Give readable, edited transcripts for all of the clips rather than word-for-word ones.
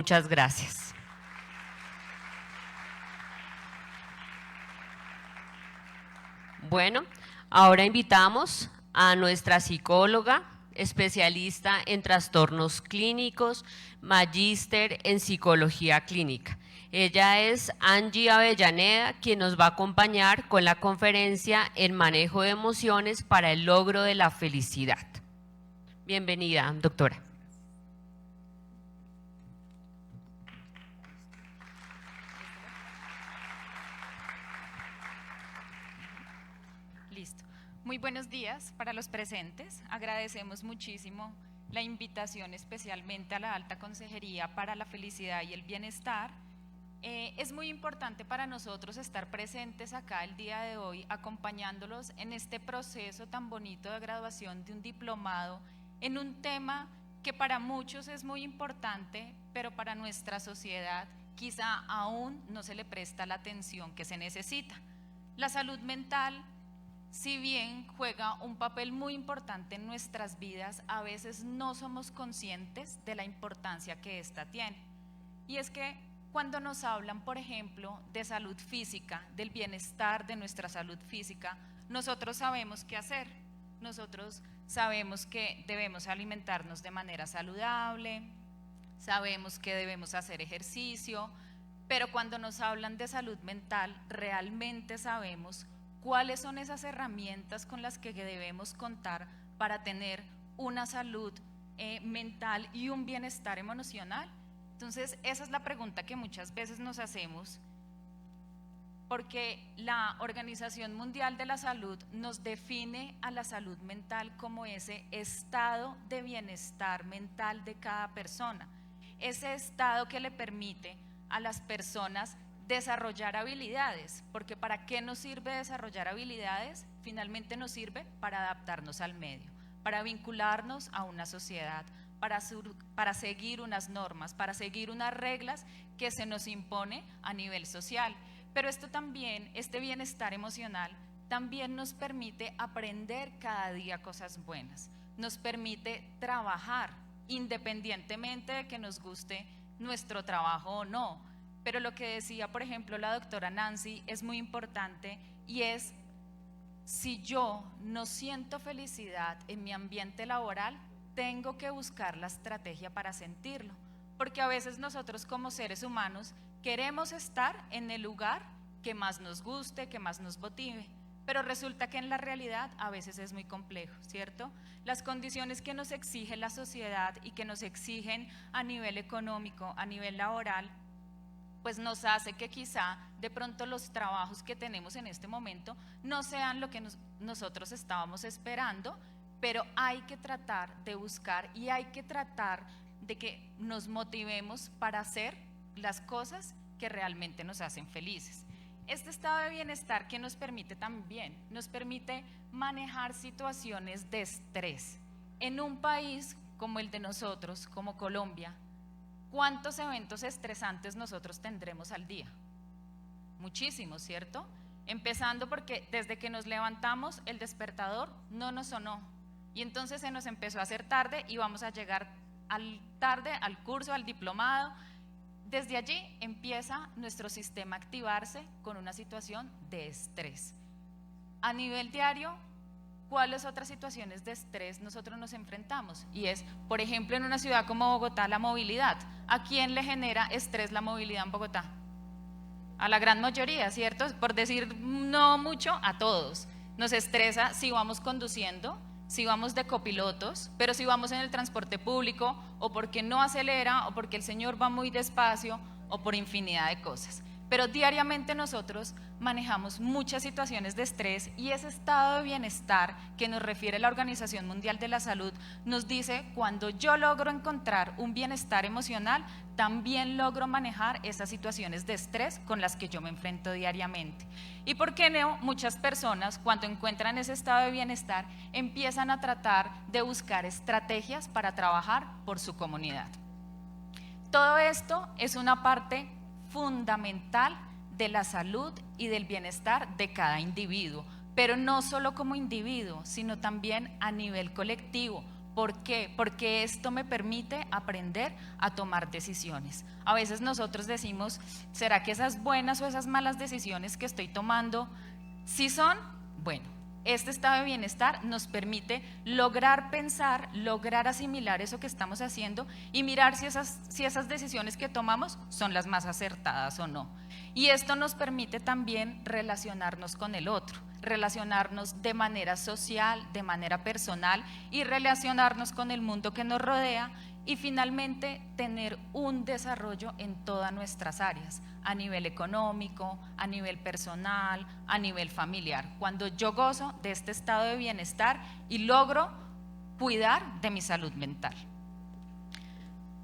Muchas gracias. Bueno, ahora invitamos a nuestra psicóloga, especialista en trastornos clínicos, magíster en psicología clínica. Ella es Angie Avellaneda, quien nos va a acompañar con la conferencia El manejo de emociones para el logro de la felicidad. Bienvenida, doctora. Listo. Muy buenos días para los presentes. Agradecemos muchísimo la invitación especialmente a la Alta Consejería para la Felicidad y el Bienestar. Es muy importante para nosotros estar presentes acá el día de hoy, acompañándolos en este proceso tan bonito de graduación de un diplomado en un tema que para muchos es muy importante, pero para nuestra sociedad quizá aún no se le presta la atención que se necesita. La salud mental, si bien juega un papel muy importante en nuestras vidas, a veces no somos conscientes de la importancia que ésta tiene. Y es que cuando nos hablan, por ejemplo, de salud física, del bienestar de nuestra salud física, nosotros sabemos qué hacer. Nosotros sabemos que debemos alimentarnos de manera saludable, sabemos que debemos hacer ejercicio, pero cuando nos hablan de salud mental, realmente sabemos cuáles son esas herramientas con las que debemos contar para tener una salud mental y un bienestar emocional. Entonces, esa es la pregunta que muchas veces nos hacemos, porque la Organización Mundial de la Salud nos define a la salud mental como ese estado de bienestar mental de cada persona, ese estado que le permite a las personas desarrollar habilidades, porque ¿para qué nos sirve desarrollar habilidades? Finalmente nos sirve para adaptarnos al medio, para vincularnos a una sociedad, para seguir unas normas, para seguir unas reglas que se nos impone a nivel social. Pero esto también, este bienestar emocional, también nos permite aprender cada día cosas buenas, nos permite trabajar independientemente de que nos guste nuestro trabajo o no. Pero lo que decía, por ejemplo, la doctora Nancy es muy importante, y es: si yo no siento felicidad en mi ambiente laboral, tengo que buscar la estrategia para sentirlo, porque a veces nosotros como seres humanos queremos estar en el lugar que más nos guste, que más nos motive, pero resulta que en la realidad a veces es muy complejo, ¿cierto? Las condiciones que nos exige la sociedad y que nos exigen a nivel económico, a nivel laboral, pues nos hace que quizá de pronto los trabajos que tenemos en este momento no sean lo que nosotros estábamos esperando, pero hay que tratar de buscar y hay que tratar de que nos motivemos para hacer las cosas que realmente nos hacen felices. Este estado de bienestar que nos permite también, nos permite manejar situaciones de estrés. En un país como el de nosotros, como Colombia, ¿cuántos eventos estresantes nosotros tendremos al día? Muchísimos, ¿cierto? Empezando porque desde que nos levantamos el despertador no nos sonó, y entonces se nos empezó a hacer tarde y vamos a llegar tarde al curso, al diplomado. Desde allí empieza nuestro sistema a activarse con una situación de estrés. A nivel diario, ¿cuáles otras situaciones de estrés nosotros nos enfrentamos? Y es, por ejemplo, en una ciudad como Bogotá, la movilidad. ¿A quién le genera estrés la movilidad en Bogotá? A la gran mayoría, ¿cierto? Por decir no mucho, a todos. Nos estresa si vamos conduciendo, si vamos de copilotos, pero si vamos en el transporte público, o porque no acelera, o porque el señor va muy despacio, o por infinidad de cosas. Pero diariamente nosotros manejamos muchas situaciones de estrés, y ese estado de bienestar que nos refiere la Organización Mundial de la Salud nos dice: cuando yo logro encontrar un bienestar emocional, también logro manejar esas situaciones de estrés con las que yo me enfrento diariamente. ¿Y por qué no? Muchas personas, cuando encuentran ese estado de bienestar, empiezan a tratar de buscar estrategias para trabajar por su comunidad. Todo esto es una parte fundamental de la salud y del bienestar de cada individuo, pero no solo como individuo, sino también a nivel colectivo, ¿Por qué? Porque esto me permite aprender a tomar decisiones. A veces nosotros decimos, ¿será que esas buenas o esas malas decisiones que estoy tomando sí son? Bueno, este estado de bienestar nos permite lograr pensar, lograr asimilar eso que estamos haciendo y mirar si esas decisiones que tomamos son las más acertadas o no. Y esto nos permite también relacionarnos con el otro, relacionarnos de manera social, de manera personal y relacionarnos con el mundo que nos rodea y finalmente tener un desarrollo en todas nuestras áreas, a nivel económico, a nivel personal, a nivel familiar. Cuando yo gozo de este estado de bienestar y logro cuidar de mi salud mental.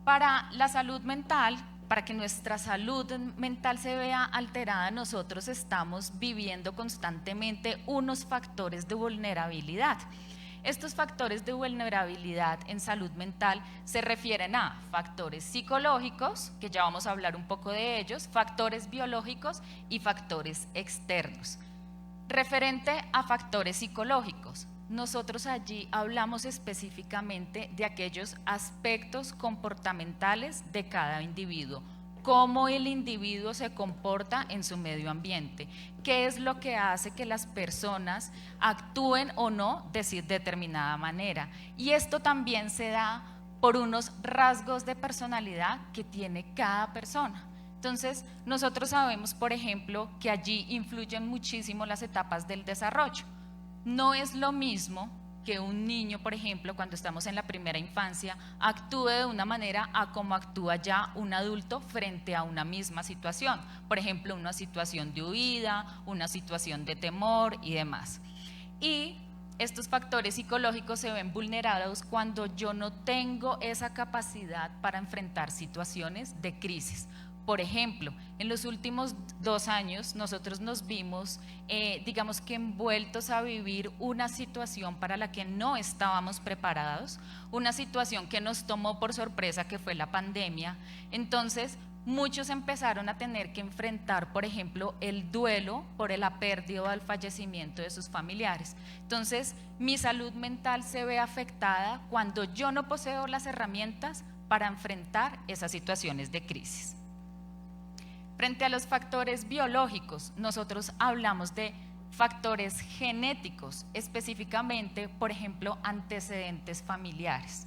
Para la salud mental, para que nuestra salud mental se vea alterada, nosotros estamos viviendo constantemente unos factores de vulnerabilidad. Estos factores de vulnerabilidad en salud mental se refieren a factores psicológicos, que ya vamos a hablar un poco de ellos, factores biológicos y factores externos. Referente a factores psicológicos, nosotros allí hablamos específicamente de aquellos aspectos comportamentales de cada individuo, cómo el individuo se comporta en su medio ambiente, qué es lo que hace que las personas actúen o no de determinada manera. Y esto también se da por unos rasgos de personalidad que tiene cada persona. Entonces, nosotros sabemos, por ejemplo, que allí influyen muchísimo las etapas del desarrollo. No es lo mismo que un niño, por ejemplo, cuando estamos en la primera infancia, actúe de una manera a como actúa ya un adulto frente a una misma situación. Por ejemplo, una situación de huida, una situación de temor y demás. Y estos factores psicológicos se ven vulnerados cuando yo no tengo esa capacidad para enfrentar situaciones de crisis. Por ejemplo, en los últimos 2 años nosotros nos vimos, digamos que envueltos a vivir una situación para la que no estábamos preparados, una situación que nos tomó por sorpresa, que fue la pandemia. Entonces, muchos empezaron a tener que enfrentar, por ejemplo, el duelo por la pérdida o el fallecimiento de sus familiares. Entonces, mi salud mental se ve afectada cuando yo no poseo las herramientas para enfrentar esas situaciones de crisis. Frente a los factores biológicos, nosotros hablamos de factores genéticos, específicamente, por ejemplo, antecedentes familiares.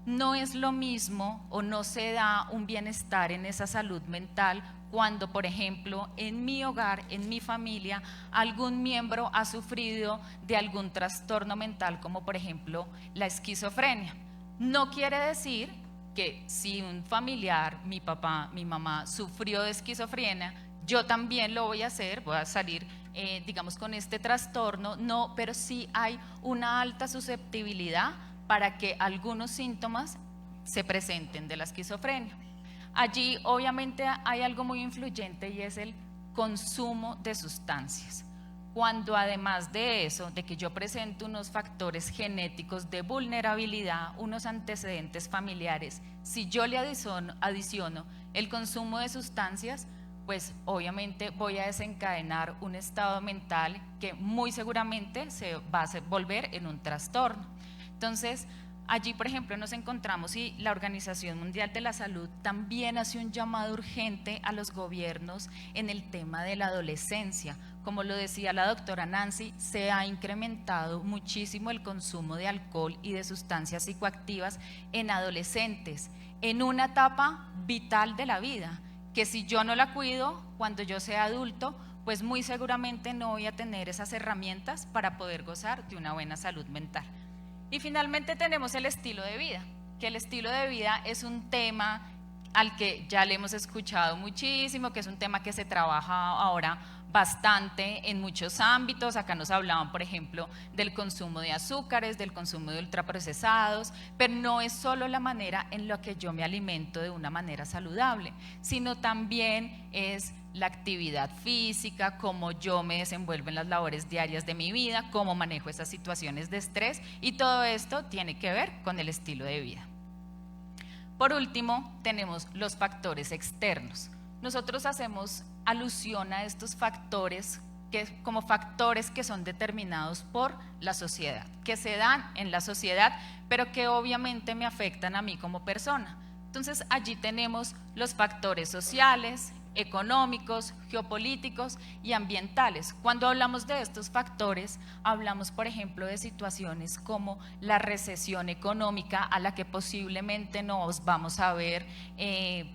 No es lo mismo o no se da un bienestar en esa salud mental cuando, por ejemplo, en mi hogar, en mi familia, algún miembro ha sufrido de algún trastorno mental, como por ejemplo la esquizofrenia. No quiere decir que si un familiar, mi papá, mi mamá, sufrió de esquizofrenia, yo también lo voy a hacer, voy a salir, digamos, con este trastorno, no, pero sí hay una alta susceptibilidad para que algunos síntomas se presenten de la esquizofrenia. Allí obviamente hay algo muy influyente y es el consumo de sustancias. Cuando además de eso, de que yo presento unos factores genéticos de vulnerabilidad, unos antecedentes familiares, si yo le adiciono el consumo de sustancias, pues obviamente voy a desencadenar un estado mental que muy seguramente se va a volver en un trastorno. Entonces, allí, por ejemplo, nos encontramos y la Organización Mundial de la Salud también hace un llamado urgente a los gobiernos en el tema de la adolescencia. Como lo decía la doctora Nancy, se ha incrementado muchísimo el consumo de alcohol y de sustancias psicoactivas en adolescentes, en una etapa vital de la vida, que si yo no la cuido cuando yo sea adulto, pues muy seguramente no voy a tener esas herramientas para poder gozar de una buena salud mental. Y finalmente tenemos el estilo de vida, que el estilo de vida es un tema al que ya le hemos escuchado muchísimo, que es un tema que se trabaja ahora bastante en muchos ámbitos. Acá nos hablaban, por ejemplo, del consumo de azúcares, del consumo de ultraprocesados, pero no es solo la manera en la que yo me alimento de una manera saludable, sino también es la actividad física, cómo yo me desenvuelvo en las labores diarias de mi vida, cómo manejo esas situaciones de estrés, y todo esto tiene que ver con el estilo de vida. Por último, tenemos los factores externos. Nosotros hacemos alusión a estos factores como factores que son determinados por la sociedad, que se dan en la sociedad, pero que obviamente me afectan a mí como persona. Entonces allí tenemos los factores sociales, económicos, geopolíticos y ambientales. Cuando hablamos de estos factores, hablamos, por ejemplo, de situaciones como la recesión económica a la que posiblemente nos vamos a ver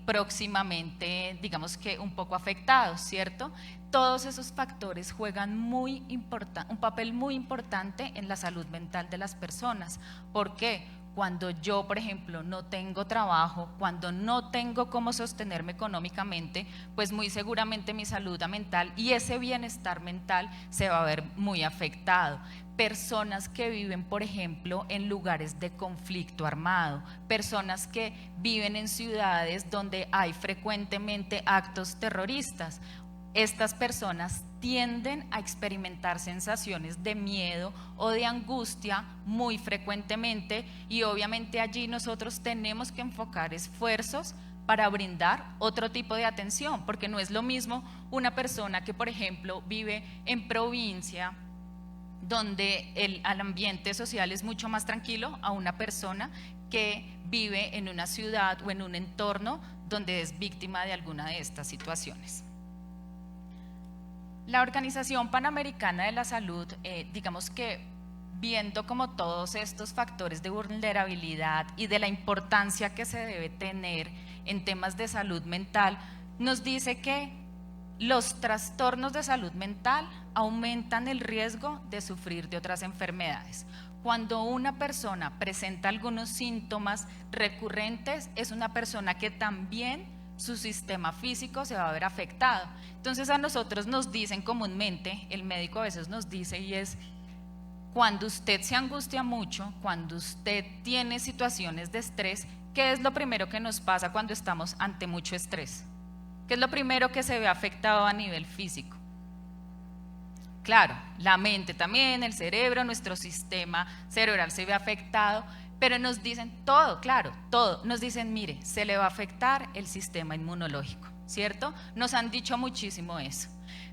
próximamente, digamos que un poco afectados, ¿cierto? Todos esos factores juegan un papel muy importante en la salud mental de las personas. ¿Por qué? Cuando yo, por ejemplo, no tengo trabajo, cuando no tengo cómo sostenerme económicamente, pues muy seguramente mi salud mental y ese bienestar mental se va a ver muy afectado. Personas que viven, por ejemplo, en lugares de conflicto armado, personas que viven en ciudades donde hay frecuentemente actos terroristas. Estas personas tienden a experimentar sensaciones de miedo o de angustia muy frecuentemente y obviamente allí nosotros tenemos que enfocar esfuerzos para brindar otro tipo de atención, porque no es lo mismo una persona que, por ejemplo, vive en provincia, donde el ambiente social es mucho más tranquilo, a una persona que vive en una ciudad o en un entorno donde es víctima de alguna de estas situaciones. La Organización Panamericana de la Salud, digamos que viendo como todos estos factores de vulnerabilidad y de la importancia que se debe tener en temas de salud mental, nos dice que los trastornos de salud mental aumentan el riesgo de sufrir de otras enfermedades. Cuando una persona presenta algunos síntomas recurrentes, es una persona que también su sistema físico se va a ver afectado. Entonces a nosotros nos dicen comúnmente, el médico a veces nos dice, y es: cuando usted se angustia mucho, cuando usted tiene situaciones de estrés, ¿qué es lo primero que nos pasa cuando estamos ante mucho estrés? ¿Qué es lo primero que se ve afectado a nivel físico? Claro, la mente también, el cerebro, nuestro sistema cerebral se ve afectado, pero nos dicen todo, claro, todo. Nos dicen, mire, se le va a afectar el sistema inmunológico, ¿cierto? Nos han dicho muchísimo eso.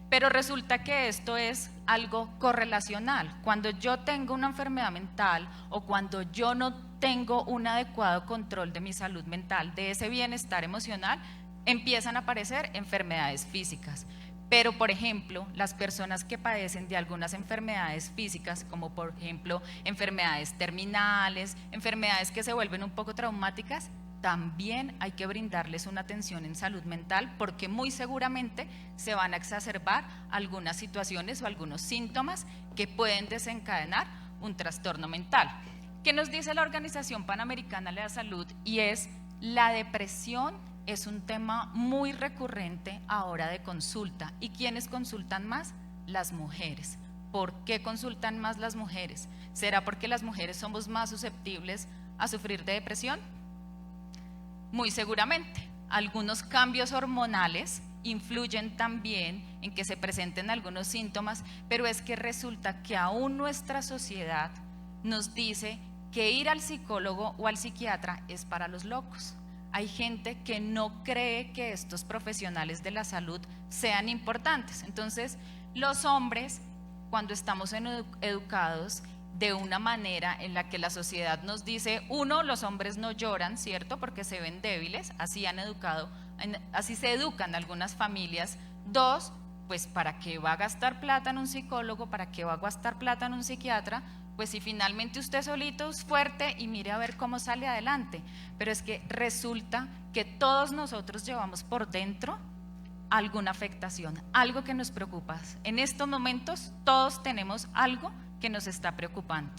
Pero resulta que esto es algo correlacional. Cuando yo tengo una enfermedad mental o cuando yo no tengo un adecuado control de mi salud mental, de ese bienestar emocional, empiezan a aparecer enfermedades físicas. Pero, por ejemplo, las personas que padecen de algunas enfermedades físicas, como por ejemplo enfermedades terminales, enfermedades que se vuelven un poco traumáticas, también hay que brindarles una atención en salud mental porque muy seguramente se van a exacerbar algunas situaciones o algunos síntomas que pueden desencadenar un trastorno mental. ¿Qué nos dice la Organización Panamericana de la Salud? Y es: la depresión es un tema muy recurrente ahora de consulta. ¿Y quiénes consultan más? Las mujeres. ¿Por qué consultan más las mujeres? ¿Será porque las mujeres somos más susceptibles a sufrir de depresión? Muy seguramente. Algunos cambios hormonales influyen también en que se presenten algunos síntomas, pero es que resulta que aún nuestra sociedad nos dice que ir al psicólogo o al psiquiatra es para los locos. Hay gente que no cree que estos profesionales de la salud sean importantes. Entonces, los hombres, cuando estamos educados de una manera en la que la sociedad nos dice, uno, los hombres no lloran, ¿cierto? Porque se ven débiles, así se educan algunas familias. Dos, pues ¿para qué va a gastar plata en un psicólogo? ¿Para qué va a gastar plata en un psiquiatra? Pues si finalmente usted solito es fuerte y mire a ver cómo sale adelante. Pero es que resulta que todos nosotros llevamos por dentro alguna afectación, algo que nos preocupa. En estos momentos todos tenemos algo que nos está preocupando,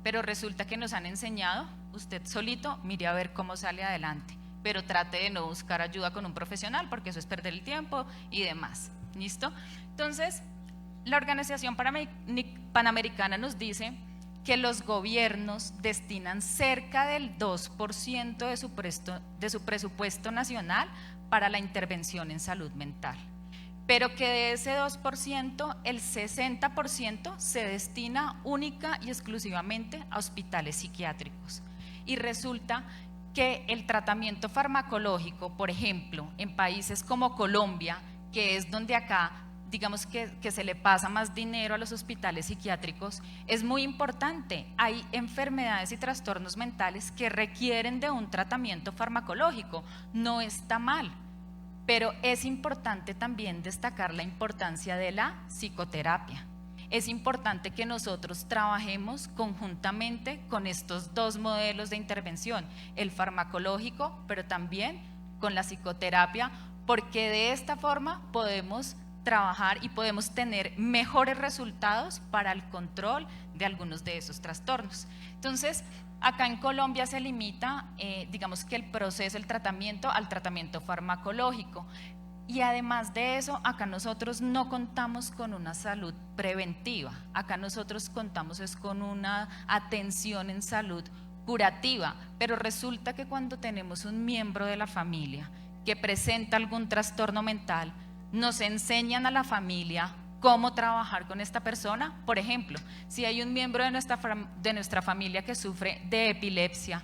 pero resulta que nos han enseñado, usted solito mire a ver cómo sale adelante, pero trate de no buscar ayuda con un profesional porque eso es perder el tiempo y demás. ¿Listo? Entonces, la Organización Panamericana nos dice que los gobiernos destinan cerca del 2% de su presupuesto nacional para la intervención en salud mental, pero que de ese 2%, el 60% se destina única y exclusivamente a hospitales psiquiátricos. Y resulta que el tratamiento farmacológico, por ejemplo, en países como Colombia, que es donde acá digamos que se le pasa más dinero a los hospitales psiquiátricos, es muy importante. Hay enfermedades y trastornos mentales que requieren de un tratamiento farmacológico, no está mal, pero es importante también destacar la importancia de la psicoterapia. Es importante que nosotros trabajemos conjuntamente con estos dos modelos de intervención, el farmacológico, pero también con la psicoterapia, porque de esta forma podemos trabajar y podemos tener mejores resultados para el control de algunos de esos trastornos. Entonces, acá en Colombia se limita, digamos que el proceso, el tratamiento al tratamiento farmacológico. Y además de eso, acá nosotros no contamos con una salud preventiva, acá nosotros contamos es con una atención en salud curativa, pero resulta que cuando tenemos un miembro de la familia que presenta algún trastorno mental, nos enseñan a la familia cómo trabajar con esta persona. Por ejemplo, si hay un miembro de nuestra familia que sufre de epilepsia,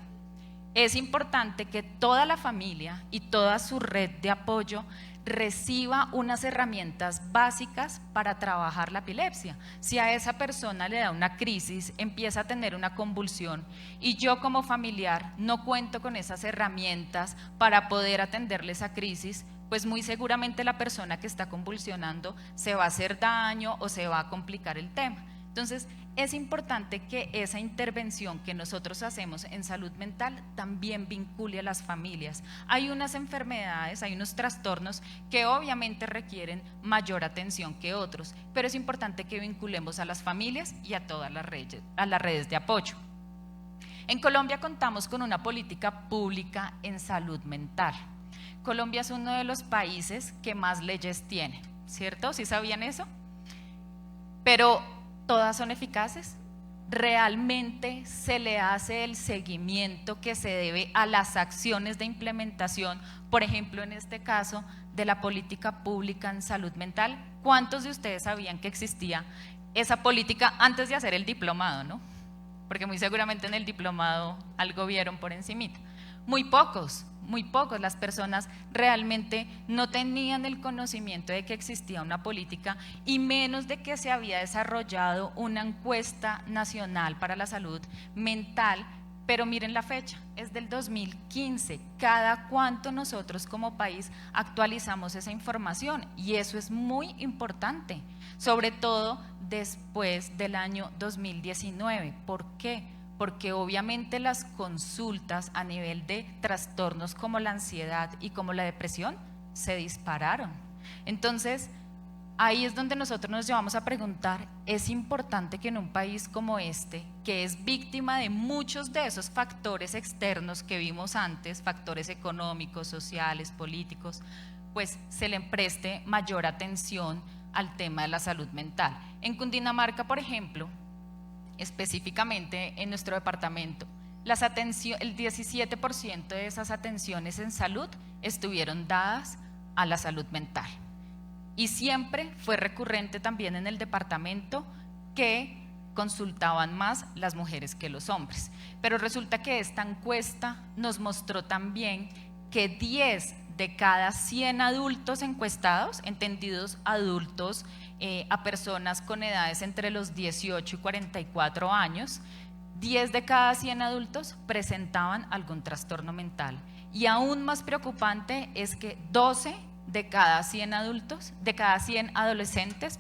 es importante que toda la familia y toda su red de apoyo reciba unas herramientas básicas para trabajar la epilepsia. Si a esa persona le da una crisis, empieza a tener una convulsión y yo como familiar no cuento con esas herramientas para poder atenderle esa crisis, pues muy seguramente la persona que está convulsionando se va a hacer daño o se va a complicar el tema. Entonces, es importante que esa intervención que nosotros hacemos en salud mental también vincule a las familias. Hay unas enfermedades, hay unos trastornos que obviamente requieren mayor atención que otros, pero es importante que vinculemos a las familias y a todas las redes de apoyo. En Colombia contamos con una política pública en salud mental. Colombia es uno de los países que más leyes tiene, ¿cierto? ¿Sí sabían eso? Pero ¿todas son eficaces? ¿Realmente se le hace el seguimiento que se debe a las acciones de implementación, por ejemplo, en este caso, de la política pública en salud mental? ¿Cuántos de ustedes sabían que existía esa política antes de hacer el diplomado, no? Porque muy seguramente en el diplomado algo vieron por encimita. Muy pocos. Las personas realmente no tenían el conocimiento de que existía una política y menos de que se había desarrollado una encuesta nacional para la salud mental. Pero miren la fecha, es del 2015. ¿Cada cuánto nosotros como país actualizamos esa información? Y eso es muy importante, sobre todo después del año 2019. ¿Por qué? Porque obviamente las consultas a nivel de trastornos como la ansiedad y como la depresión se dispararon. Entonces, ahí es donde nosotros nos llevamos a preguntar, es importante que en un país como este, que es víctima de muchos de esos factores externos que vimos antes, factores económicos, sociales, políticos, pues se le preste mayor atención al tema de la salud mental. En Cundinamarca, por ejemplo, específicamente en nuestro departamento, el 17% de esas atenciones en salud estuvieron dadas a la salud mental. Y siempre fue recurrente también en el departamento que consultaban más las mujeres que los hombres. Pero resulta que esta encuesta nos mostró también que 10 de cada 100 adultos encuestados, entendidos adultos a personas con edades entre los 18 y 44 años, 10 de cada 100 adultos presentaban algún trastorno mental. Y aún más preocupante es que 12 de cada 100 adolescentes,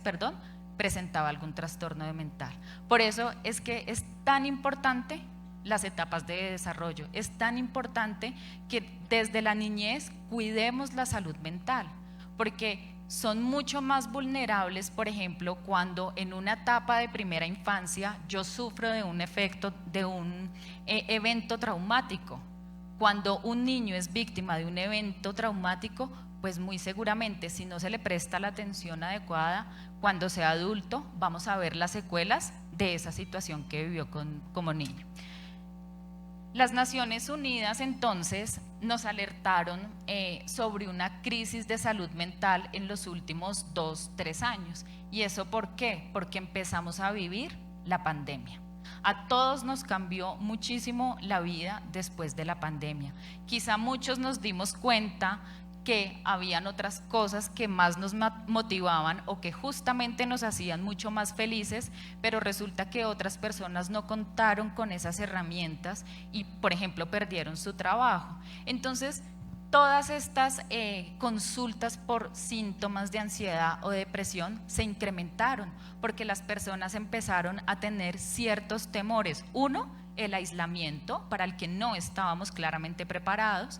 presentaba algún trastorno mental. Por eso es que es tan importante las etapas de desarrollo, es tan importante que desde la niñez cuidemos la salud mental, porque son mucho más vulnerables, por ejemplo, cuando en una etapa de primera infancia yo sufro de un evento traumático. Cuando un niño es víctima de un evento traumático, pues muy seguramente si no se le presta la atención adecuada, cuando sea adulto vamos a ver las secuelas de esa situación que vivió como niño. Las Naciones Unidas entonces nos alertaron sobre una crisis de salud mental en los últimos 2-3 años. ¿Y eso por qué? Porque empezamos a vivir la pandemia. A todos nos cambió muchísimo la vida después de la pandemia. Quizá muchos nos dimos cuenta que habían otras cosas que más nos motivaban o que justamente nos hacían mucho más felices, pero resulta que otras personas no contaron con esas herramientas y, por ejemplo, perdieron su trabajo. Entonces, todas estas consultas por síntomas de ansiedad o depresión se incrementaron porque las personas empezaron a tener ciertos temores. Uno, el aislamiento, para el que no estábamos claramente preparados.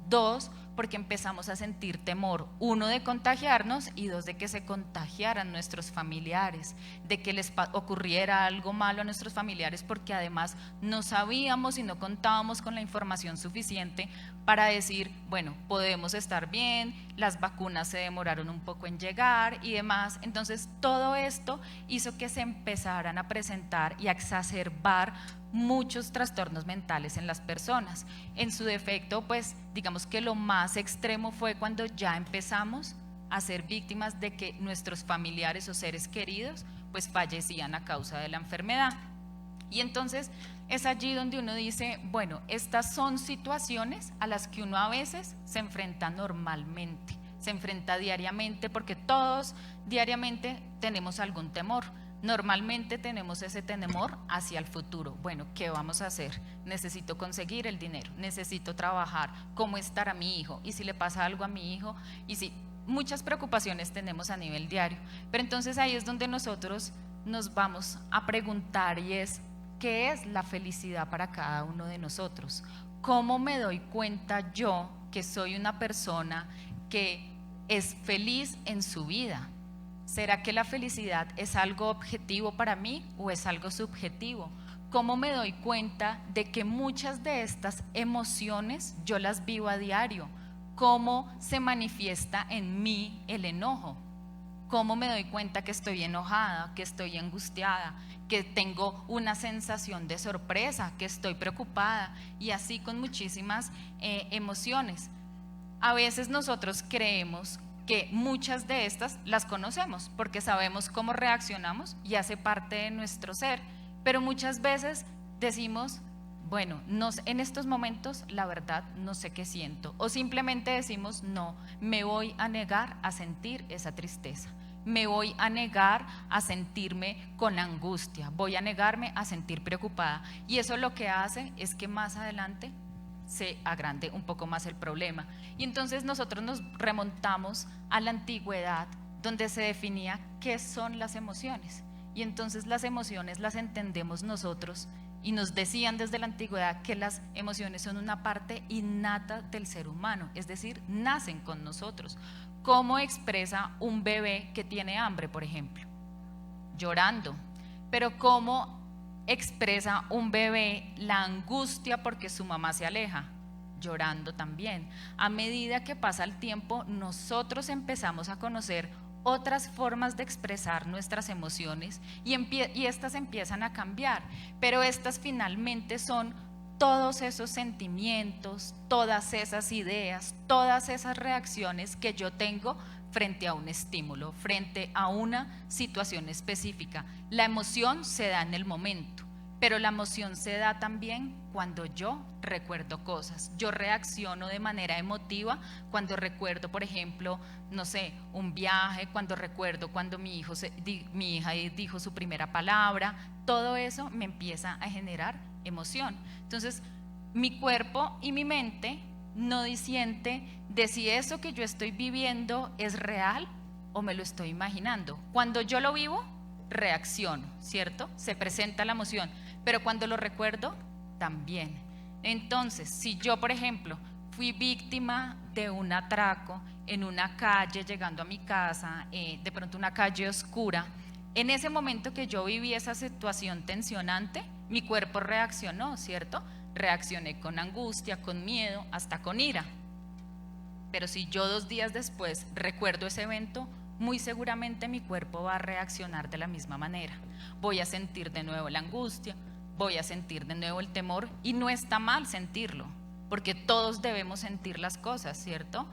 Dos, porque empezamos a sentir temor, uno, de contagiarnos y dos, de que se contagiaran nuestros familiares, de que les ocurriera algo malo a nuestros familiares, porque además no sabíamos y no contábamos con la información suficiente para decir, bueno, podemos estar bien, las vacunas se demoraron un poco en llegar y demás. Entonces todo esto hizo que se empezaran a presentar y a exacerbar muchos trastornos mentales en las personas. En su defecto, pues digamos que lo más extremo fue cuando ya empezamos a ser víctimas de que nuestros familiares o seres queridos pues fallecían a causa de la enfermedad. Y entonces es allí donde uno dice, bueno, estas son situaciones a las que uno a veces se enfrenta normalmente, se enfrenta diariamente, porque todos diariamente tenemos algún temor. Normalmente tenemos ese temor hacia el futuro. Bueno, ¿qué vamos a hacer? Necesito conseguir el dinero, necesito trabajar, ¿cómo estará mi hijo? ¿Y si le pasa algo a mi hijo? Y si muchas preocupaciones tenemos a nivel diario. Pero entonces ahí es donde nosotros nos vamos a preguntar y es, ¿qué es la felicidad para cada uno de nosotros? ¿Cómo me doy cuenta yo que soy una persona que es feliz en su vida? ¿Será que la felicidad es algo objetivo para mí o es algo subjetivo? ¿Cómo me doy cuenta de que muchas de estas emociones yo las vivo a diario? ¿Cómo se manifiesta en mí el enojo? ¿Cómo me doy cuenta que estoy enojada, que estoy angustiada, que tengo una sensación de sorpresa, que estoy preocupada? Y así con muchísimas emociones. A veces nosotros creemos que muchas de estas las conocemos porque sabemos cómo reaccionamos y hace parte de nuestro ser, pero muchas veces decimos, bueno, en estos momentos la verdad no sé qué siento, o simplemente decimos, no, me voy a negar a sentir esa tristeza, me voy a negar a sentirme con angustia, voy a negarme a sentir preocupada, y eso lo que hace es que más adelante se agrande un poco más el problema. Y entonces nosotros nos remontamos a la antigüedad, donde se definía qué son las emociones. Y entonces las emociones las entendemos nosotros, y nos decían desde la antigüedad que las emociones son una parte innata del ser humano, es decir, nacen con nosotros. ¿Cómo expresa un bebé que tiene hambre, por ejemplo? Llorando. Pero ¿cómo expresa un bebé la angustia porque su mamá se aleja? Llorando también. A medida que pasa el tiempo, nosotros empezamos a conocer otras formas de expresar nuestras emociones y estas empiezan a cambiar, pero estas finalmente son todos esos sentimientos, todas esas ideas, todas esas reacciones que yo tengo frente a un estímulo, frente a una situación específica. La emoción se da en el momento, pero la emoción se da también cuando yo recuerdo cosas. Yo reacciono de manera emotiva cuando recuerdo, por ejemplo, no sé, un viaje, cuando recuerdo cuando mi hija dijo su primera palabra. Todo eso me empieza a generar emoción. Entonces, mi cuerpo y mi mente no disiente de si eso que yo estoy viviendo es real o me lo estoy imaginando. Cuando yo lo vivo, reacciono, ¿cierto? Se presenta la emoción, pero cuando lo recuerdo, también. Entonces, si yo, por ejemplo, fui víctima de un atraco en una calle llegando a mi casa, de pronto una calle oscura, en ese momento que yo viví esa situación tensionante, mi cuerpo reaccionó, ¿cierto? Reaccioné con angustia, con miedo, hasta con ira. Pero si yo 2 días después recuerdo ese evento, muy seguramente mi cuerpo va a reaccionar de la misma manera. Voy a sentir de nuevo la angustia, voy a sentir de nuevo el temor, y no está mal sentirlo, porque todos debemos sentir las cosas, ¿cierto?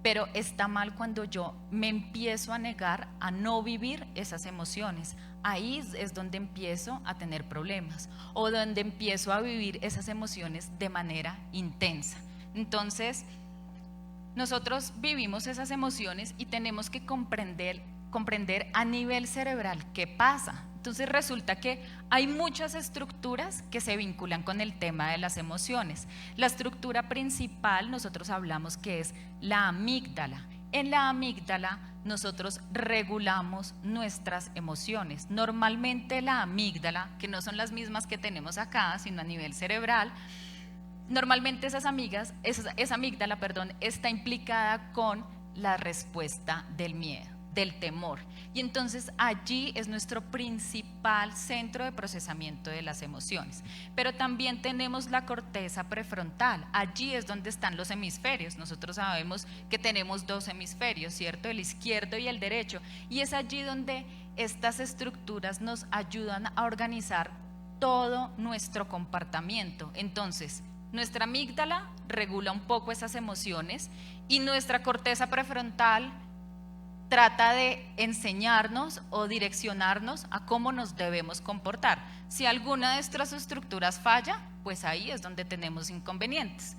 Pero está mal cuando yo me empiezo a negar a no vivir esas emociones. Ahí es donde empiezo a tener problemas, o donde empiezo a vivir esas emociones de manera intensa. Entonces, nosotros vivimos esas emociones y tenemos que comprender a nivel cerebral qué pasa. Entonces resulta que hay muchas estructuras que se vinculan con el tema de las emociones. La estructura principal nosotros hablamos que es la amígdala. En la amígdala nosotros regulamos nuestras emociones. Normalmente la amígdala, que no son las mismas que tenemos acá, sino a nivel cerebral, normalmente esa amígdala, está implicada con la respuesta del miedo, del temor. Y entonces allí es nuestro principal centro de procesamiento de las emociones. Pero también tenemos la corteza prefrontal. Allí es donde están los hemisferios. Nosotros sabemos que tenemos dos hemisferios, ¿cierto? El izquierdo y el derecho. Y es allí donde estas estructuras nos ayudan a organizar todo nuestro comportamiento. Entonces, nuestra amígdala regula un poco esas emociones y nuestra corteza prefrontal trata de enseñarnos o direccionarnos a cómo nos debemos comportar. Si alguna de nuestras estructuras falla, pues ahí es donde tenemos inconvenientes.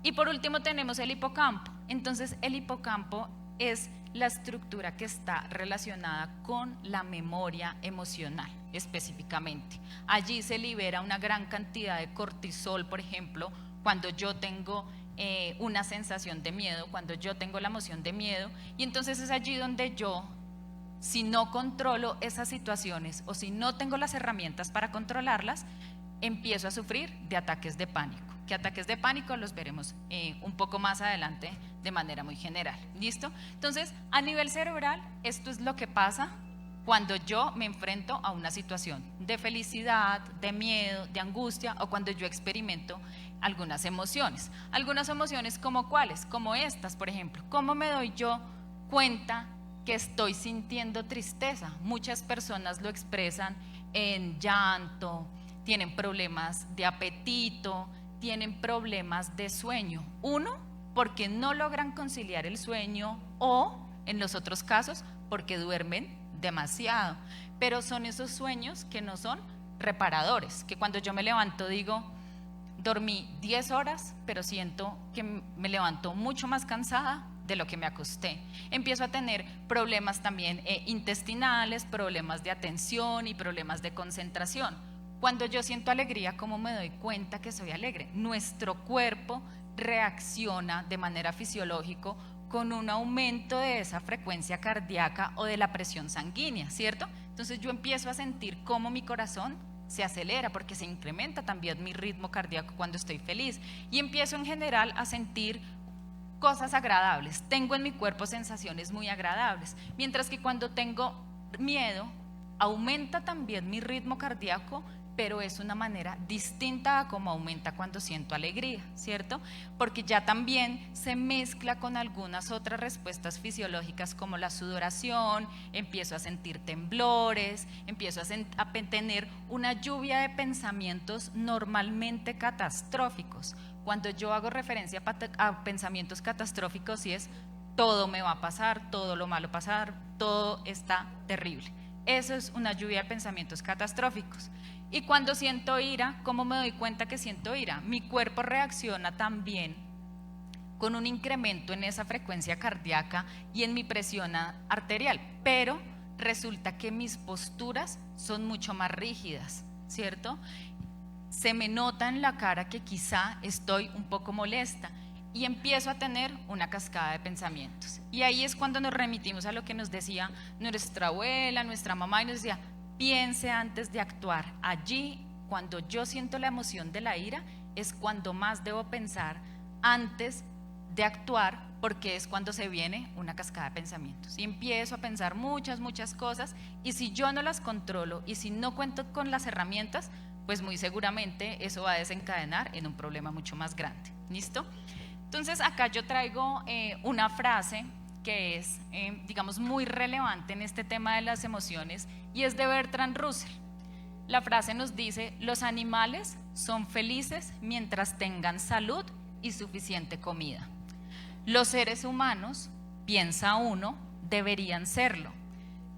Y por último tenemos el hipocampo. Entonces el hipocampo es la estructura que está relacionada con la memoria emocional específicamente. Allí se libera una gran cantidad de cortisol, por ejemplo, cuando yo tengo una sensación de miedo, cuando yo tengo la emoción de miedo, y entonces es allí donde yo, si no controlo esas situaciones o si no tengo las herramientas para controlarlas, empiezo a sufrir de ataques de pánico. Que ataques de pánico los veremos un poco más adelante de manera muy general. ¿Listo? Entonces, a nivel cerebral, esto es lo que pasa cuando yo me enfrento a una situación de felicidad, de miedo, de angustia, o cuando yo experimento algunas emociones. Algunas emociones como cuáles, como estas, por ejemplo. ¿Cómo me doy yo cuenta que estoy sintiendo tristeza? Muchas personas lo expresan en llanto, tienen problemas de apetito, tienen problemas de sueño. Uno, porque no logran conciliar el sueño, o en los otros casos, porque duermen demasiado. Pero son esos sueños que no son reparadores, que cuando yo me levanto digo, dormí 10 horas, pero siento que me levanto mucho más cansada de lo que me acosté. Empiezo a tener problemas también intestinales, problemas de atención y problemas de concentración. Cuando yo siento alegría, ¿cómo me doy cuenta que soy alegre? Nuestro cuerpo reacciona de manera fisiológica con un aumento de esa frecuencia cardíaca o de la presión sanguínea, ¿cierto? Entonces yo empiezo a sentir cómo mi corazón se acelera porque se incrementa también mi ritmo cardíaco cuando estoy feliz, y empiezo en general a sentir cosas agradables. Tengo en mi cuerpo sensaciones muy agradables, mientras que cuando tengo miedo aumenta también mi ritmo cardíaco, pero es una manera distinta a como aumenta cuando siento alegría, ¿cierto? Porque ya también se mezcla con algunas otras respuestas fisiológicas como la sudoración, empiezo a sentir temblores, empiezo a tener una lluvia de pensamientos normalmente catastróficos. Cuando yo hago referencia a pensamientos catastróficos, y es todo me va a pasar, todo lo malo pasar, todo está terrible. Eso es una lluvia de pensamientos catastróficos. Y cuando siento ira, ¿cómo me doy cuenta que siento ira? Mi cuerpo reacciona también con un incremento en esa frecuencia cardíaca y en mi presión arterial, pero resulta que mis posturas son mucho más rígidas, ¿cierto? Se me nota en la cara que quizá estoy un poco molesta y empiezo a tener una cascada de pensamientos. Y ahí es cuando nos remitimos a lo que nos decía nuestra abuela, nuestra mamá, y nos decía, piense antes de actuar. Allí, cuando yo siento la emoción de la ira, es cuando más debo pensar antes de actuar, porque es cuando se viene una cascada de pensamientos. Y empiezo a pensar muchas cosas, y si yo no las controlo y si no cuento con las herramientas, pues muy seguramente eso va a desencadenar en un problema mucho más grande. ¿Listo? Entonces acá yo traigo una frase que es, digamos, muy relevante en este tema de las emociones, y es de Bertrand Russell. La frase nos dice: los animales son felices mientras tengan salud y suficiente comida. Los seres humanos, piensa uno, deberían serlo,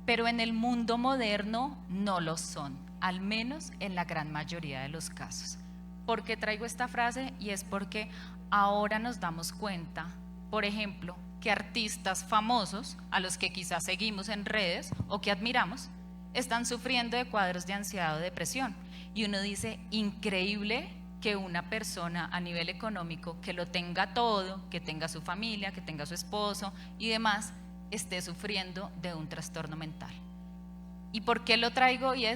pero en el mundo moderno no lo son, al menos en la gran mayoría de los casos. ¿Por qué traigo esta frase? Y es porque ahora nos damos cuenta, por ejemplo, que artistas famosos, a los que quizás seguimos en redes o que admiramos, están sufriendo de cuadros de ansiedad o depresión. Y uno dice, increíble que una persona a nivel económico que lo tenga todo, que tenga su familia, que tenga su esposo y demás, esté sufriendo de un trastorno mental. ¿Y por qué lo traigo? Y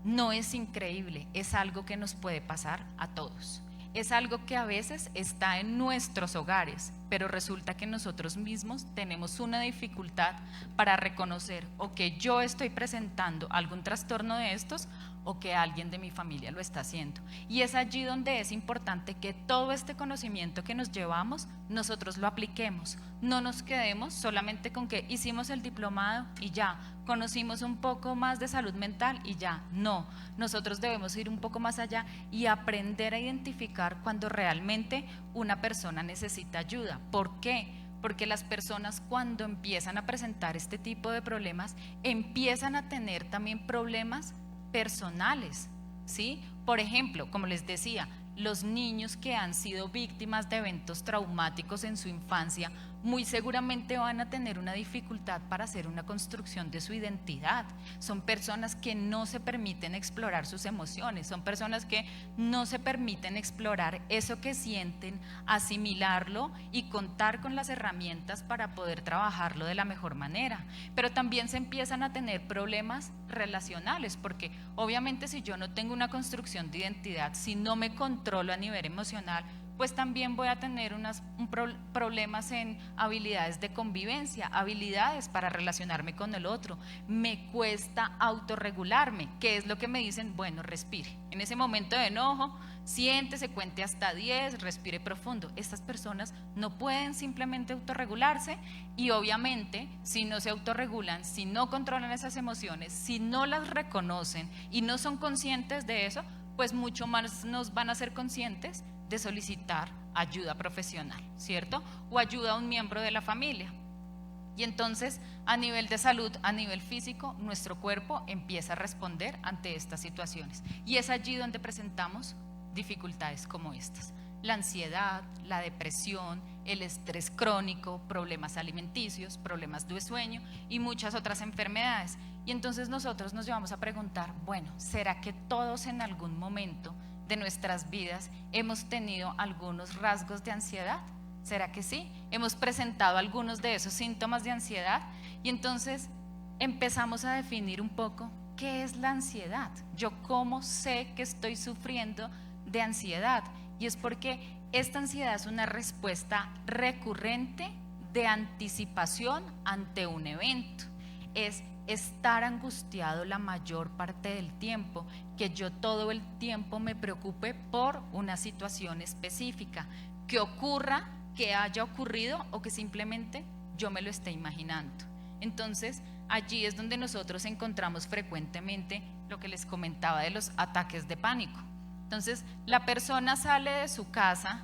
no es increíble, es algo que nos puede pasar a todos. Es algo que a veces está en nuestros hogares, pero resulta que nosotros mismos tenemos una dificultad para reconocer o que yo estoy presentando algún trastorno de estos o que alguien de mi familia lo está haciendo. Y es allí donde es importante que todo este conocimiento que nos llevamos, nosotros lo apliquemos. No nos quedemos solamente con que hicimos el diplomado y ya, conocimos un poco más de salud mental y ya. No, nosotros debemos ir un poco más allá y aprender a identificar cuando realmente una persona necesita ayuda. ¿Por qué? Porque las personas cuando empiezan a presentar este tipo de problemas, empiezan a tener también problemas personales, ¿sí? Por ejemplo, como les decía, los niños que han sido víctimas de eventos traumáticos en su infancia muy seguramente van a tener una dificultad para hacer una construcción de su identidad. Son personas que no se permiten explorar sus emociones, son personas que no se permiten explorar eso que sienten, asimilarlo y contar con las herramientas para poder trabajarlo de la mejor manera. Pero también se empiezan a tener problemas relacionales, porque obviamente si yo no tengo una construcción de identidad, si no me controlo a nivel emocional, pues también voy a tener problemas en habilidades de convivencia, habilidades para relacionarme con el otro. Me cuesta autorregularme. ¿Qué es lo que me dicen? Bueno, respire. En ese momento de enojo, siéntese, cuente hasta 10, respire profundo. Estas personas no pueden simplemente autorregularse y obviamente si no se autorregulan, si no controlan esas emociones, si no las reconocen y no son conscientes de eso, pues mucho más nos van a ser conscientes de solicitar ayuda profesional, ¿cierto? O ayuda a un miembro de la familia. Y entonces, a nivel de salud, a nivel físico, nuestro cuerpo empieza a responder ante estas situaciones. Y es allí donde presentamos dificultades como estas: la ansiedad, la depresión, el estrés crónico, problemas alimenticios, problemas de sueño y muchas otras enfermedades. Y entonces nosotros nos llevamos a preguntar, bueno, ¿será que todos en algún momento de nuestras vidas hemos tenido algunos rasgos de ansiedad? ¿Será que sí? ¿Hemos presentado algunos de esos síntomas de ansiedad? Y entonces empezamos a definir un poco qué es la ansiedad. Yo cómo sé que estoy sufriendo de ansiedad, y es porque esta ansiedad es una respuesta recurrente de anticipación ante un evento. Es estar angustiado la mayor parte del tiempo, que yo todo el tiempo me preocupe por una situación específica, que ocurra, que haya ocurrido o que simplemente yo me lo esté imaginando. Entonces, allí es donde nosotros encontramos frecuentemente lo que les comentaba de los ataques de pánico. Entonces, la persona sale de su casa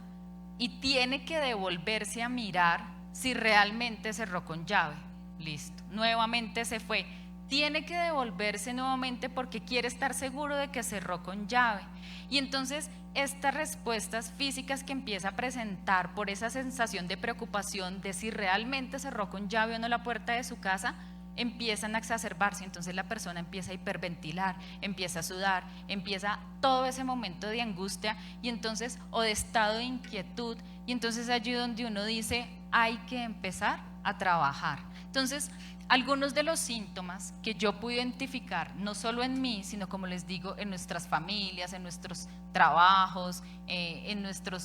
y tiene que devolverse a mirar si realmente cerró con llave. Listo, nuevamente se fue. Tiene que devolverse nuevamente porque quiere estar seguro de que cerró con llave. Y entonces estas respuestas físicas que empieza a presentar por esa sensación de preocupación de si realmente cerró con llave o no la puerta de su casa, empiezan a exacerbarse. Entonces la persona empieza a hiperventilar, empieza a sudar, empieza todo ese momento de angustia y entonces, o de estado de inquietud, y entonces allí donde uno dice, hay que empezar a trabajar. Entonces, algunos de los síntomas que yo pude identificar, no solo en mí, sino como les digo, en nuestras familias, en nuestros trabajos,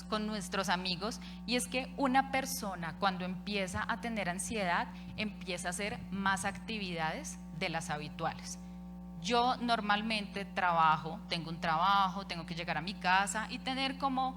con nuestros amigos, y es que una persona cuando empieza a tener ansiedad, empieza a hacer más actividades de las habituales. Yo normalmente tengo un trabajo, tengo que llegar a mi casa y tener como,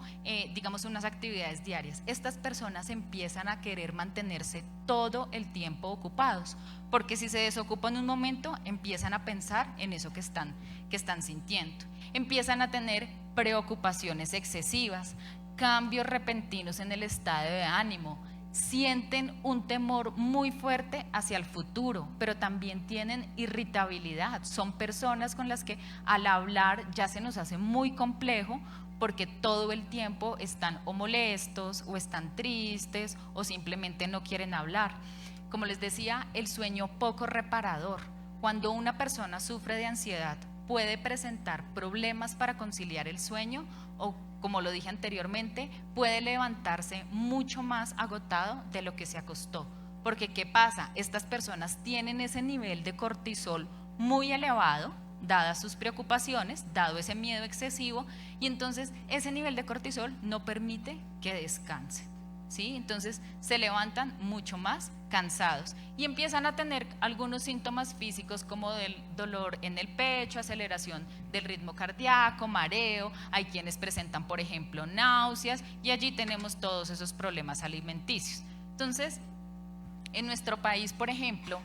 digamos, unas actividades diarias. Estas personas empiezan a querer mantenerse todo el tiempo ocupados, porque si se desocupan un momento, empiezan a pensar en eso que están sintiendo. Empiezan a tener preocupaciones excesivas, cambios repentinos en el estado de ánimo, sienten un temor muy fuerte hacia el futuro, pero también tienen irritabilidad. Son personas con las que al hablar ya se nos hace muy complejo porque todo el tiempo están o molestos o están tristes o simplemente no quieren hablar. Como les decía, el sueño poco reparador. Cuando una persona sufre de ansiedad, puede presentar problemas para conciliar el sueño o, como lo dije anteriormente, puede levantarse mucho más agotado de lo que se acostó. Porque ¿qué pasa? Estas personas tienen ese nivel de cortisol muy elevado, dadas sus preocupaciones, dado ese miedo excesivo, y entonces ese nivel de cortisol no permite que descansen, ¿sí? Entonces se levantan mucho más cansados y empiezan a tener algunos síntomas físicos como del dolor en el pecho, aceleración del ritmo cardíaco, mareo, hay quienes presentan, por ejemplo, náuseas, y allí tenemos todos esos problemas alimenticios. Entonces, en nuestro país, por ejemplo,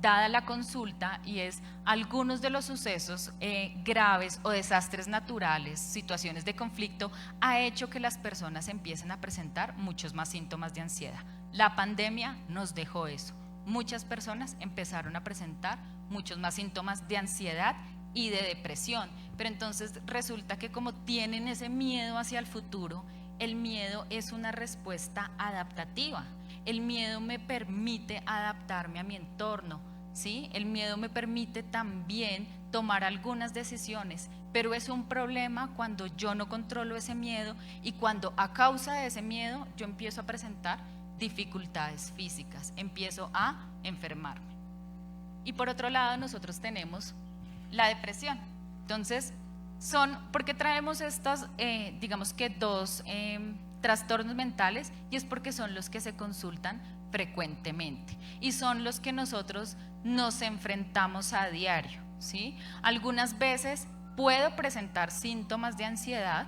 dada la consulta y es algunos de los sucesos graves o desastres naturales, situaciones de conflicto, ha hecho que las personas empiecen a presentar muchos más síntomas de ansiedad. La pandemia nos dejó eso. Muchas personas empezaron a presentar muchos más síntomas de ansiedad y de depresión, pero entonces resulta que como tienen ese miedo hacia el futuro, el miedo es una respuesta adaptativa. El miedo me permite adaptarme a mi entorno, ¿sí? El miedo me permite también tomar algunas decisiones, pero es un problema cuando yo no controlo ese miedo y cuando a causa de ese miedo yo empiezo a presentar dificultades físicas, empiezo a enfermarme. Y por otro lado nosotros tenemos la depresión. Entonces, porque traemos estas, digamos que dos trastornos mentales, y es porque son los que se consultan frecuentemente y son los que nosotros nos enfrentamos a diario, ¿sí? Algunas veces puedo presentar síntomas de ansiedad,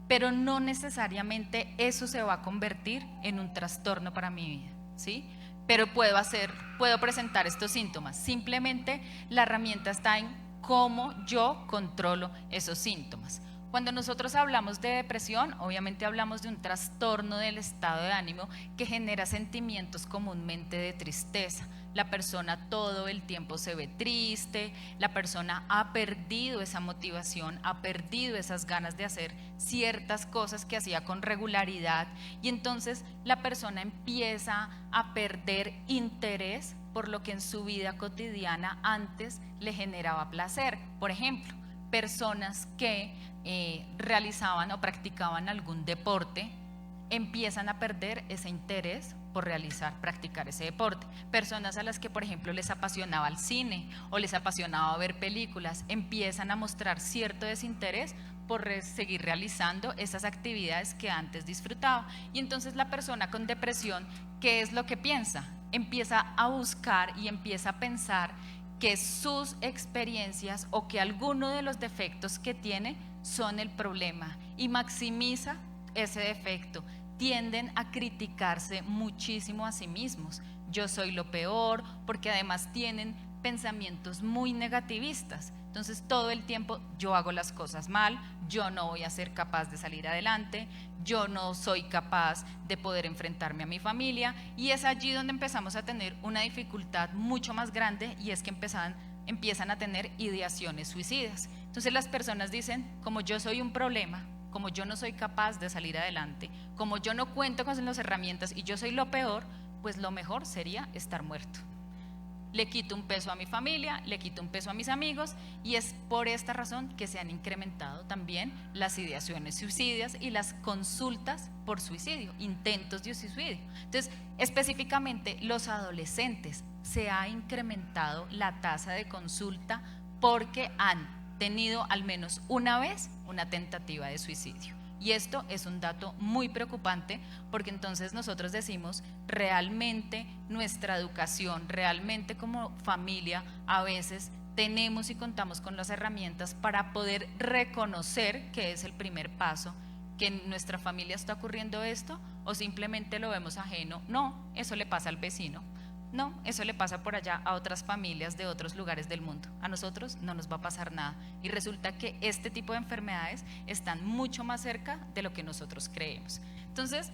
pero no necesariamente eso se va a convertir en un trastorno para mi vida, ¿sí? Pero puedo presentar estos síntomas, simplemente la herramienta está en cómo yo controlo esos síntomas. Cuando nosotros hablamos de depresión, obviamente hablamos de un trastorno del estado de ánimo que genera sentimientos comúnmente de tristeza. La persona todo el tiempo se ve triste, la persona ha perdido esa motivación, ha perdido esas ganas de hacer ciertas cosas que hacía con regularidad, y entonces la persona empieza a perder interés por lo que en su vida cotidiana antes le generaba placer. Por ejemplo, personas que realizaban o practicaban algún deporte empiezan a perder ese interés por practicar ese deporte. Personas a las que, por ejemplo, les apasionaba el cine o les apasionaba ver películas, empiezan a mostrar cierto desinterés por seguir realizando esas actividades que antes disfrutaba. Y entonces la persona con depresión, ¿qué es lo que piensa? Empieza a buscar y empieza a pensar que sus experiencias o que alguno de los defectos que tiene son el problema y maximiza ese defecto. Tienden a criticarse muchísimo a sí mismos. Yo soy lo peor, porque además tienen pensamientos muy negativistas. Entonces todo el tiempo yo hago las cosas mal, yo no voy a ser capaz de salir adelante, yo no soy capaz de poder enfrentarme a mi familia, y es allí donde empezamos a tener una dificultad mucho más grande, y es que empiezan a tener ideaciones suicidas. Entonces las personas dicen, como yo soy un problema, como yo no soy capaz de salir adelante, como yo no cuento con las herramientas y yo soy lo peor, pues lo mejor sería estar muerto. Le quito un peso a mi familia, le quito un peso a mis amigos, y es por esta razón que se han incrementado también las ideaciones suicidas y las consultas por suicidio, intentos de suicidio. Entonces, específicamente los adolescentes, se ha incrementado la tasa de consulta porque han tenido al menos una vez una tentativa de suicidio. Y esto es un dato muy preocupante, porque entonces nosotros decimos, realmente nuestra educación, realmente como familia, a veces tenemos y contamos con las herramientas para poder reconocer que es el primer paso, que en nuestra familia está ocurriendo esto, o simplemente lo vemos ajeno. No, eso le pasa al vecino. No, eso le pasa por allá a otras familias de otros lugares del mundo. A nosotros no nos va a pasar nada. Y resulta que este tipo de enfermedades están mucho más cerca de lo que nosotros creemos. Entonces,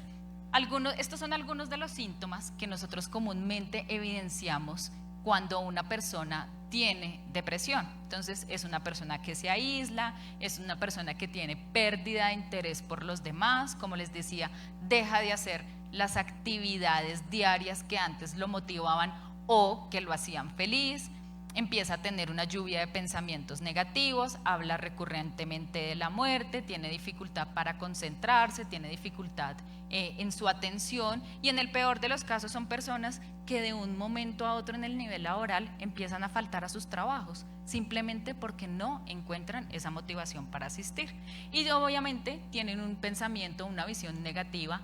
estos son algunos de los síntomas que nosotros comúnmente evidenciamos cuando una persona tiene depresión. Entonces es una persona que se aísla, es una persona que tiene pérdida de interés por los demás, como les decía, deja de hacer las actividades diarias que antes lo motivaban o que lo hacían feliz, empieza a tener una lluvia de pensamientos negativos, habla recurrentemente de la muerte, tiene dificultad para concentrarse, tiene dificultad en su atención, y en el peor de los casos son personas que de un momento a otro en el nivel laboral empiezan a faltar a sus trabajos, simplemente porque no encuentran esa motivación para asistir, y obviamente tienen un pensamiento, una visión negativa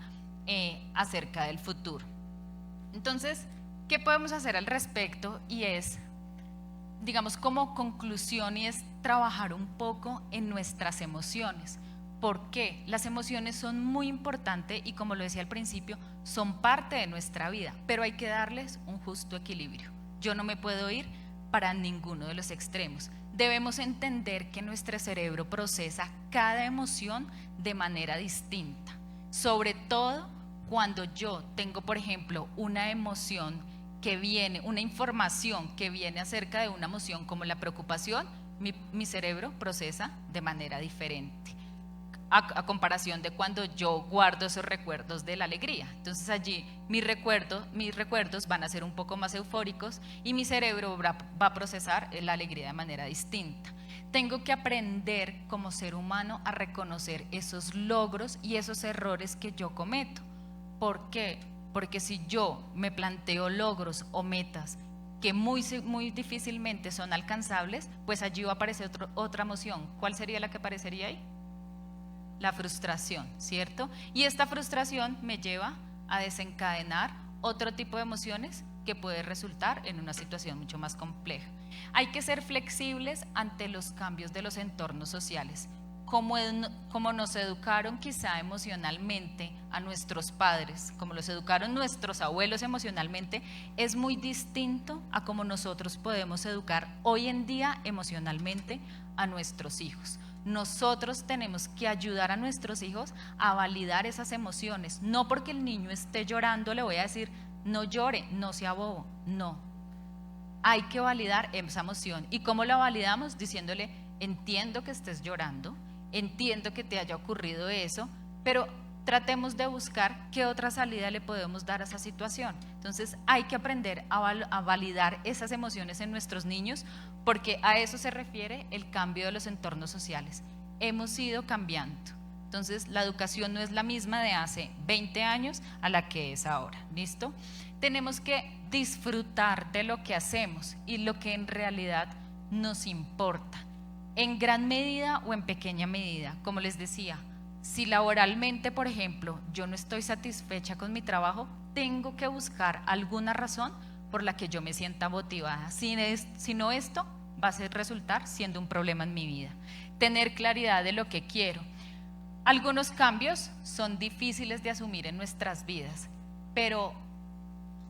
acerca del futuro. Entonces, ¿qué podemos hacer al respecto? Y es, digamos, como conclusión, y es trabajar un poco en nuestras emociones. ¿Por qué? Las emociones son muy importantes y, como lo decía al principio, son parte de nuestra vida, pero hay que darles un justo equilibrio. Yo no me puedo ir para ninguno de los extremos. Debemos entender que nuestro cerebro procesa cada emoción de manera distinta, sobre todo cuando yo tengo, por ejemplo, una emoción que viene, una información que viene acerca de una emoción como la preocupación, mi cerebro procesa de manera diferente a comparación de cuando yo guardo esos recuerdos de la alegría. Entonces allí mis recuerdos van a ser un poco más eufóricos y mi cerebro va a procesar la alegría de manera distinta. Tengo que aprender como ser humano a reconocer esos logros y esos errores que yo cometo. ¿Por qué? Porque si yo me planteo logros o metas que muy difícilmente son alcanzables, pues allí va a aparecer otra emoción. ¿Cuál sería la que aparecería ahí? La frustración, ¿cierto? Y esta frustración me lleva a desencadenar otro tipo de emociones que puede resultar en una situación mucho más compleja. Hay que ser flexibles ante los cambios de los entornos sociales. Como nos educaron quizá emocionalmente a nuestros padres, como los educaron nuestros abuelos emocionalmente, es muy distinto a como nosotros podemos educar hoy en día emocionalmente a nuestros hijos. Nosotros tenemos que ayudar a nuestros hijos a validar esas emociones. No porque el niño esté llorando le voy a decir no llore, no sea bobo, no. Hay que validar esa emoción. ¿Y cómo la validamos? Diciéndole, entiendo que estés llorando, entiendo que te haya ocurrido eso, pero tratemos de buscar qué otra salida le podemos dar a esa situación. Entonces hay que aprender a validar esas emociones en nuestros niños, porque a eso se refiere el cambio de los entornos sociales. Hemos ido cambiando. Entonces la educación no es la misma de hace 20 años a la que es ahora. ¿Listo? Tenemos que disfrutar de lo que hacemos y lo que en realidad nos importa, en gran medida o en pequeña medida. Como les decía, si laboralmente, por ejemplo, yo no estoy satisfecha con mi trabajo, tengo que buscar alguna razón por la que yo me sienta motivada. Si no, esto va a resultar siendo un problema en mi vida. Tener claridad de lo que quiero. Algunos cambios son difíciles de asumir en nuestras vidas, pero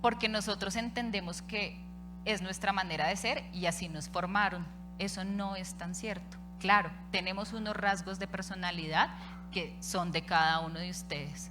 porque nosotros entendemos que es nuestra manera de ser y así nos formaron. Eso no es tan cierto. Claro, tenemos unos rasgos de personalidad que son de cada uno de ustedes,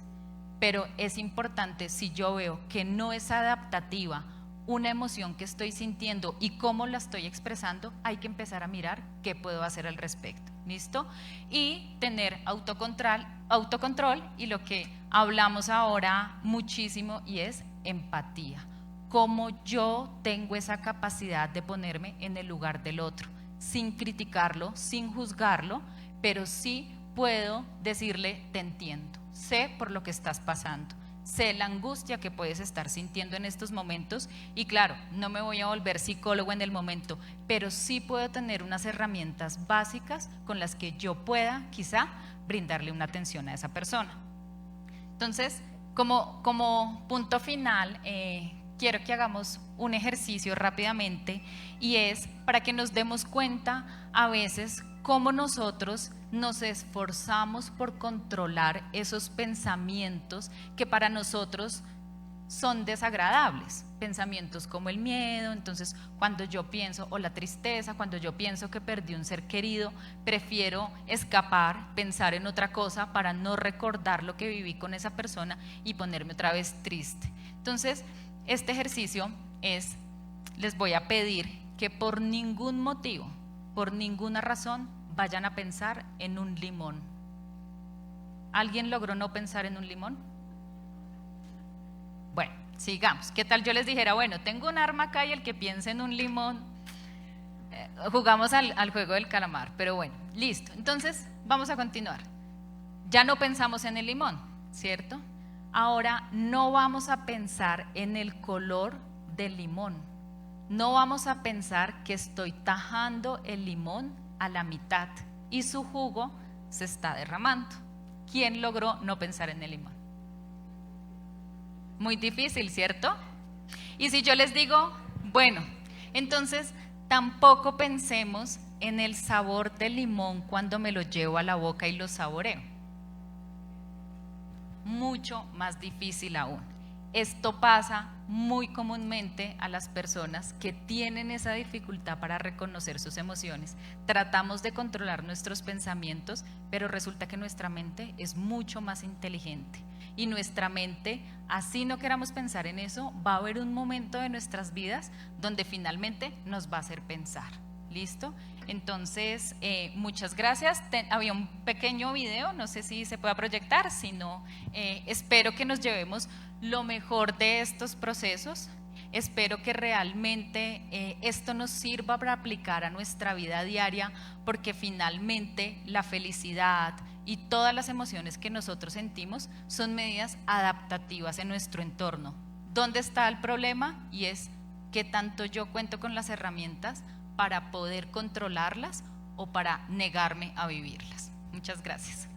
pero es importante, si yo veo que no es adaptativa una emoción que estoy sintiendo y cómo la estoy expresando, hay que empezar a mirar qué puedo hacer al respecto. ¿Listo? Y tener autocontrol y lo que hablamos ahora muchísimo, y es empatía. Cómo yo tengo esa capacidad de ponerme en el lugar del otro, sin criticarlo, sin juzgarlo, pero sí puedo decirle, te entiendo, sé por lo que estás pasando, sé la angustia que puedes estar sintiendo en estos momentos, y claro, no me voy a volver psicólogo en el momento, pero sí puedo tener unas herramientas básicas con las que yo pueda quizá brindarle una atención a esa persona. Entonces, como punto final, quiero que hagamos un ejercicio rápidamente, y es para que nos demos cuenta a veces cómo nosotros nos esforzamos por controlar esos pensamientos que para nosotros son desagradables, pensamientos como el miedo. Entonces, cuando yo pienso, o la tristeza, cuando yo pienso que perdí un ser querido, prefiero escapar, pensar en otra cosa para no recordar lo que viví con esa persona y ponerme otra vez triste. Entonces, este ejercicio es les voy a pedir que por ningún motivo, por ninguna razón, vayan a pensar en un limón. ¿Alguien logró no pensar en un limón? Bueno, sigamos. ¿Qué tal yo les dijera, bueno, tengo un arma acá y el que piense en un limón, jugamos al juego del calamar, pero bueno, listo. Entonces, vamos a continuar. Ya no pensamos en el limón, ¿cierto? Ahora no vamos a pensar en el color del limón. No vamos a pensar que estoy tajando el limón a la mitad y su jugo se está derramando. ¿Quién logró no pensar en el limón? Muy difícil, ¿cierto? Y si yo les digo, bueno, entonces tampoco pensemos en el sabor del limón cuando me lo llevo a la boca y lo saboreo. Mucho más difícil aún. Esto pasa muy comúnmente a las personas que tienen esa dificultad para reconocer sus emociones. Tratamos de controlar nuestros pensamientos, pero resulta que nuestra mente es mucho más inteligente. Y nuestra mente, así no queramos pensar en eso, va a haber un momento de nuestras vidas donde finalmente nos va a hacer pensar. ¿Listo? Entonces, muchas gracias. Había un pequeño video, no sé si se pueda proyectar, si no, espero que nos llevemos lo mejor de estos procesos. Espero que realmente esto nos sirva para aplicar a nuestra vida diaria, porque finalmente la felicidad y todas las emociones que nosotros sentimos son medidas adaptativas en nuestro entorno. ¿Dónde está el problema? Y es qué tanto yo cuento con las herramientas para poder controlarlas o para negarme a vivirlas. Muchas gracias.